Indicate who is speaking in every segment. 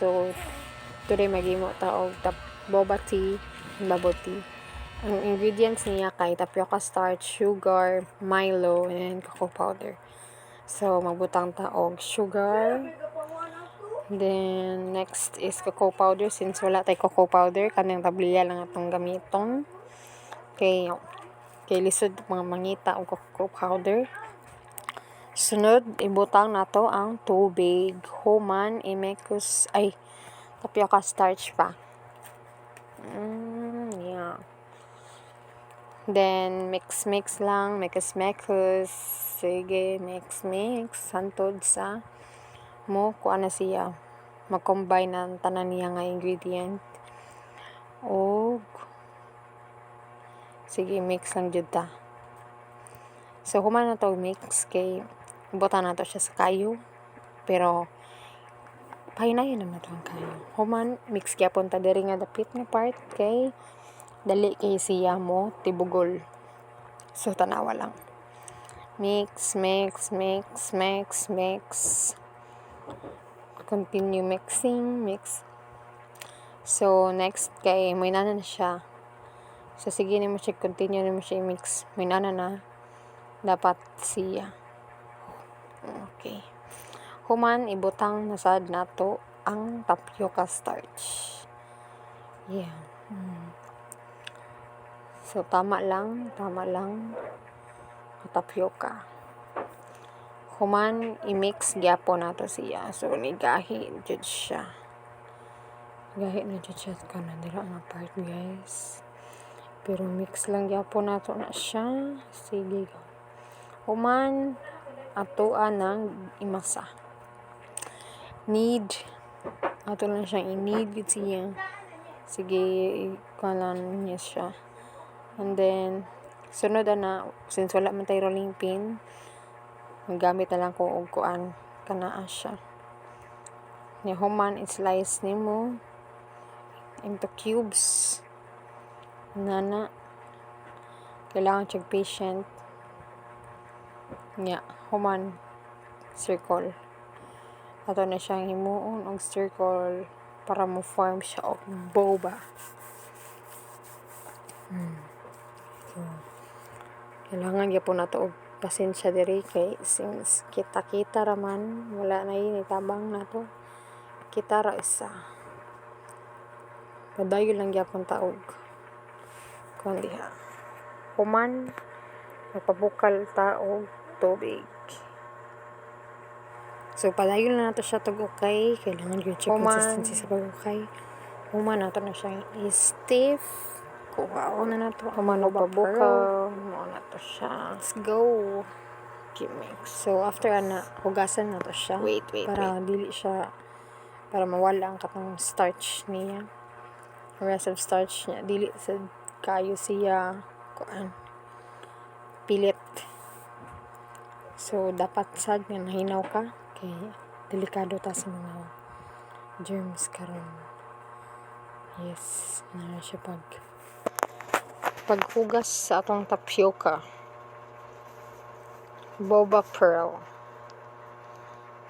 Speaker 1: So today maghimo ta og boba tea, bubble tea. Ang ingredients niya kay tapioca starch, sugar, Milo, and cocoa powder. So magbutang ta og sugar. Then next is cocoa powder, since wala tay cocoa powder kanang tabliya lang atong gamiton. Kay lisod mga mangita og cocoa powder. Sunod, ibutang nato ang tubig, human, tapioca starch pa. Yeah. Then, mix lang, mekos. Sige, mix. Hantod sa kuha na siya. Mag-combine ang tanan niya nga ingredient. Sige, mix lang jud ta. So, human na to mix kay butan na to siya sa kayo. Pero, pahinayon naman to ang kayo. Human, mix gyapon ta diri nga dapit nga part kay dali kay siya mo tibugol. So, tanawa lang. Mix. Continue mix. So, next kay may nana na siya. So, sige ni mo siya, continue ni mo siya i-mix. May nana na dapat siya. Okay. Human, ibutang nasad nato ang tapioca starch. Yeah. So, tama lang tapioca. Human, i-mix gyapon nato siya. So, nigahi jud siya. Gahi na jud siya kanan dira nga part, guys. Pero mix lang gyapon nato na siya. Sige. Human, atoan ng imasa. Ato lang siyang i-knead siya. Sige, ikalan niya siya. And then, sunod na, since wala man tayo rolling pin, gamit na lang ko og kuan kanaa siya. Ni human, i-slice nimo into cubes. Nana, kailangan check patient. Human, circle. Ato na siyang himuon og circle para mo form siya og boba. So, kailangan gyapon nato og pasensya diri kay since kita raman wala na yun itabang nato. Kita ra isa. Padayon lang gyapon ta og kuan diha. Human, magpabukal ta og tubig. So, padayon na nato siya tag-ukay. Kailangan yung check consistency sa pag-ukay. Human nato na siya i-stiff. Kuhaon na nato. Human magpabukal. Human nato siya. Let's go. Okay, mix. So, after hugasan nato siya. Wait. Para dili siya, para mawala ang katong starch niya. Rest of starch niya. Dili sa kayo siya pilit. So, dapat sad nga nahinaw ka. Okay, delikado ta sa mga germs karon. Yes, na siya paghugas sa atong tapioca. Boba pearl.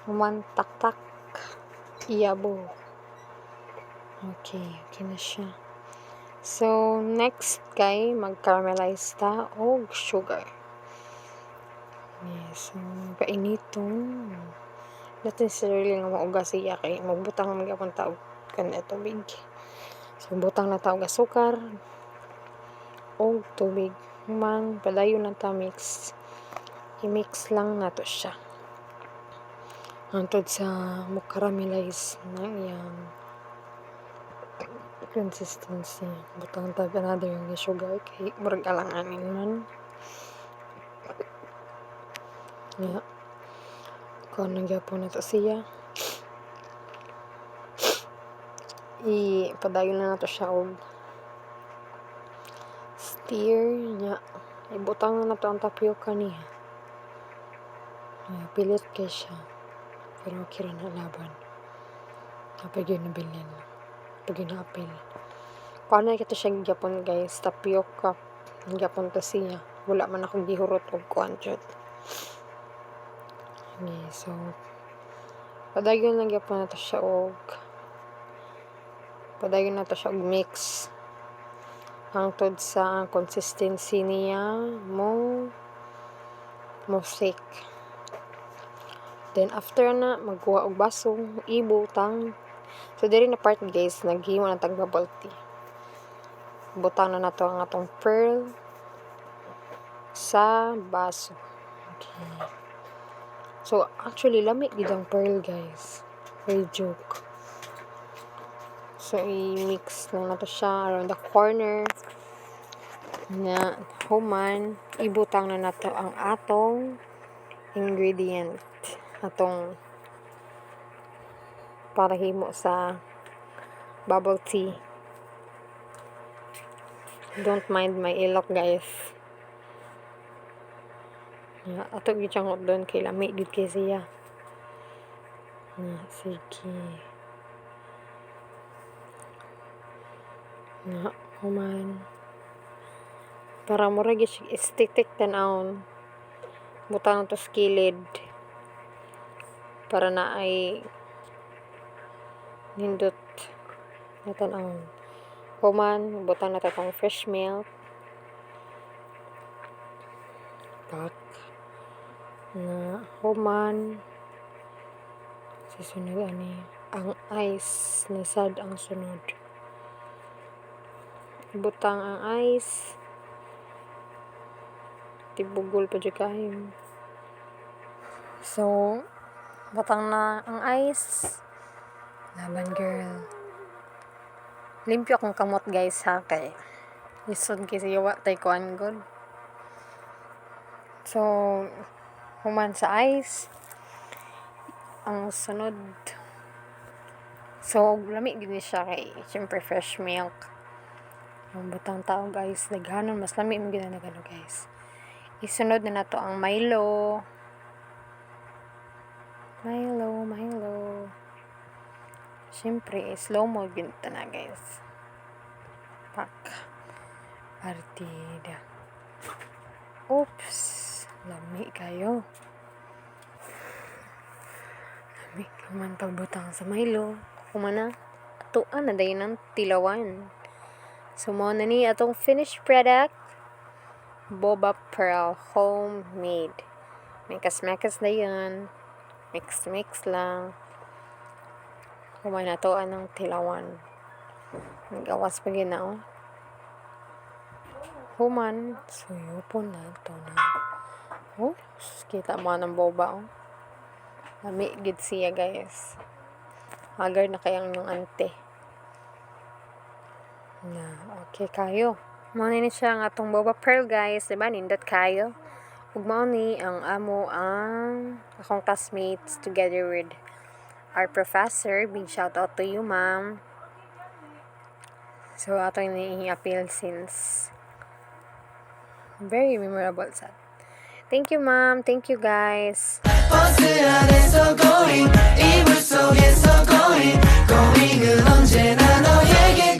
Speaker 1: Human tak iyabo. Okay na siya. So, next kay mag-caramelize ta og sugar. Yes, so painitong not necessarily nga maugas siya kay magbutang magyapon ta og tubig. So, butang na ta og asukar og tubig. Human, padayon na ta mix. I-mix lang nato siya. Hantod sa mo-caramelize na iyang consistency. Butang ta another yung sugar kay murag alanganin man. Yeah. Kung nagyapon na to siya. Padayon na nato siya og stir niya. Ibutang na nato ang tapioca niya. Pilit kay siya. Pero kira na laban. Kapag yun nabilin. Pag yun na-apil. Kung ano kita siya gyapon, guys. Tapioca. Gyapon to siya. Wala man akong gihurot og kuan jud. Okay, so padayon lang gyapon nato siya og Padayon na to siya mix hangtod sa consistency niya mo sick. Then after na magkuha og baso, ibutang. So diri na part guys, naghimo na tag bubble tea. Butang na nato ang atong pearl sa baso. Okay. So actually lami gid ang pearl guys. Real joke. So i-mix na nato siya around the corner na human. Ibutang na nato ang atong ingredient, atong para himo sa bubble tea. Don't mind my ilok guys. Ato gyud siyang doon kay lami gid kay siya. Sige. Human. Para mura gyud siya estetik tan-awon. Butang to skilid para na ay nindot na tan-awon. Human, butang na tatong fresh milk. Pak. Na human. Susunod ani ang ice ni sad ang sunod. Butang ang ice. Tibugol pa dyan kayo. So, butang na ang ice. Laban girl. Limpyo akong kamot guys ha kay lisod kasi yawa tay kuan god. So, human sa ice. Ang sunod. So, lami gini siya kay syempre fresh milk. Ang butang tao guys, daghanon mas lami mo gina nagano guys. Isunod na nato ang Milo. Milo. Syempre, slow mo ginta na guys. Pak. Partida. Oops. Lami kayo. Lami kuman pagbutang sa Milo. Kumana. Atuan na dayon ng tilawan. So, mo na ni atong finished product. Boba Pearl homemade. Mekas na yun. Mix lang. Kumay na to ng tilawan. Nagawas pa gina Human. So, yupon na to na. Oh, kita mo ng boba Lami gid siya guys. Hagar na kayang yung ante. Na, okay kayo. Mao ni siya ang atong boba pearl guys, diba? Nindot kayo. Ug mao ni ang akong classmates together with our professor. Big shout out to you, ma'am. So ato ni appeal since very memorable sa. Thank you, ma'am. Thank you, guys. going, 이불 속에서 going, going은 언제나 너에게